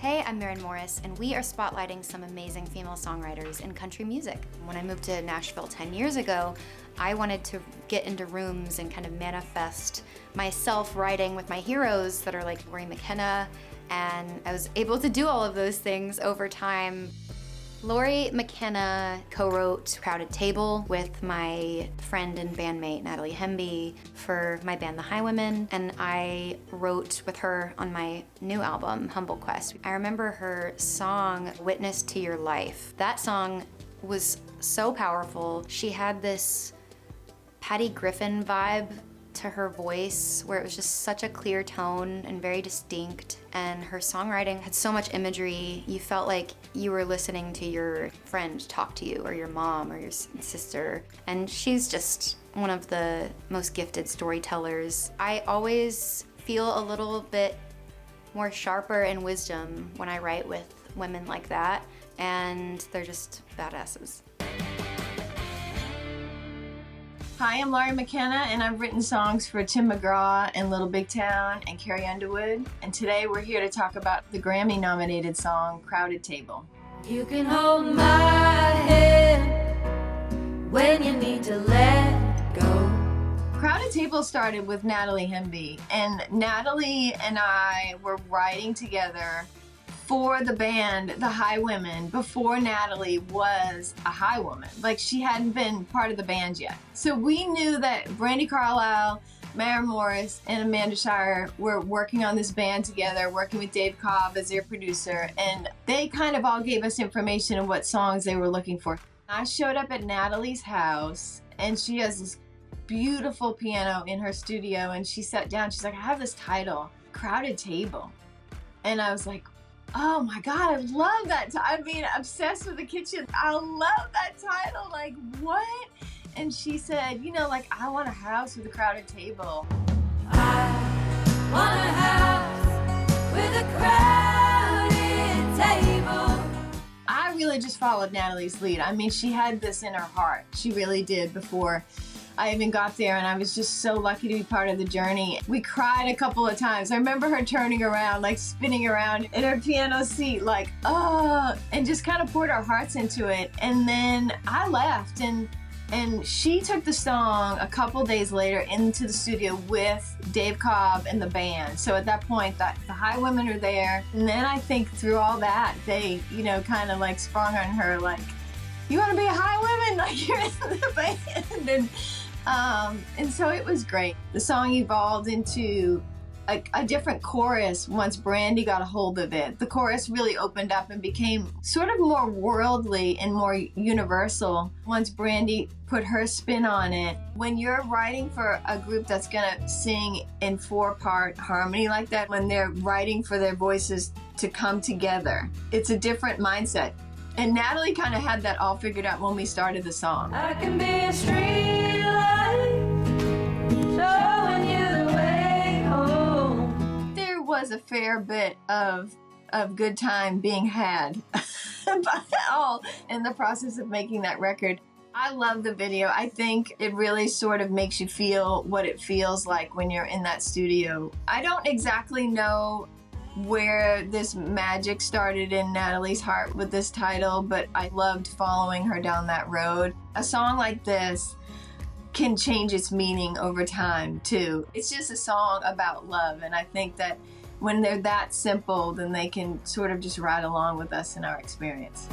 Hey, I'm Maren Morris, and we are spotlighting some amazing female songwriters in country music. When I moved to Nashville 10 years ago, I wanted to get into rooms and kind of manifest myself writing with my heroes that are like Lori McKenna, and I was able to do all of those things over time. Lori McKenna co-wrote Crowded Table with my friend and bandmate Natalie Hemby for my band The Highwomen, and I wrote with her on my new album, Humble Quest. I remember her song, Witness to Your Life. That song was so powerful. She had this Patty Griffin vibe to her voice where it was just such a clear tone and very distinct, and her songwriting had so much imagery. You felt like you were listening to your friend talk to you, or your mom or your sister, and she's just one of the most gifted storytellers. I always feel a little bit more sharper in wisdom when I write with women like that, and they're just badasses. Hi, I'm Lori McKenna, and I've written songs for Tim McGraw and Little Big Town and Carrie Underwood. And today we're here to talk about the Grammy-nominated song, Crowded Table. You can hold my hand when you need to let go. Crowded Table started with Natalie Hemby, and Natalie and I were writing together for the band The Highwomen before Natalie was a Highwoman. Like, she hadn't been part of the band yet. So we knew that Brandi Carlile, Maren Morris, and Amanda Shire were working on this band together, working with Dave Cobb as their producer, and they kind of all gave us information of what songs they were looking for. I showed up at Natalie's house, and she has this beautiful piano in her studio, and she sat down, she's like, I have this title, Crowded Table. And I was like, oh my God, I love that. I mean, obsessed with the kitchen. I love that title. Like, what? And she said, you know, like, I want a house with a crowded table. I want a house with a crowded table. I really just followed Natalie's lead. I mean, she had this in her heart. She really did before I even got there, and I was just so lucky to be part of the journey. We cried a couple of times. I remember her turning around, like spinning around in her piano seat, like, oh, and just kind of poured our hearts into it. And then I left, and she took the song a couple days later into the studio with Dave Cobb and the band. So at that point, the Highwomen are there. And then I think through all that, they, you know, kind of like sprung on her, like, you want to be a Highwomen? Like, you're in the band. And so it was great. The song evolved into a different chorus once Brandi got a hold of it. The chorus really opened up and became sort of more worldly and more universal once Brandi put her spin on it. When you're writing for a group that's gonna sing in 4-part harmony like that, when they're writing for their voices to come together, it's a different mindset. And Natalie kind of had that all figured out when we started the song. I can be a street light, showing you the way home. There was a fair bit of good time being had by all in the process of making that record. I love the video. I think it really sort of makes you feel what it feels like when you're in that studio. I don't exactly know where this magic started in Natalie's heart with this title, but I loved following her down that road. A song like this can change its meaning over time too. It's just a song about love, and I think that when they're that simple, then they can sort of just ride along with us in our experience.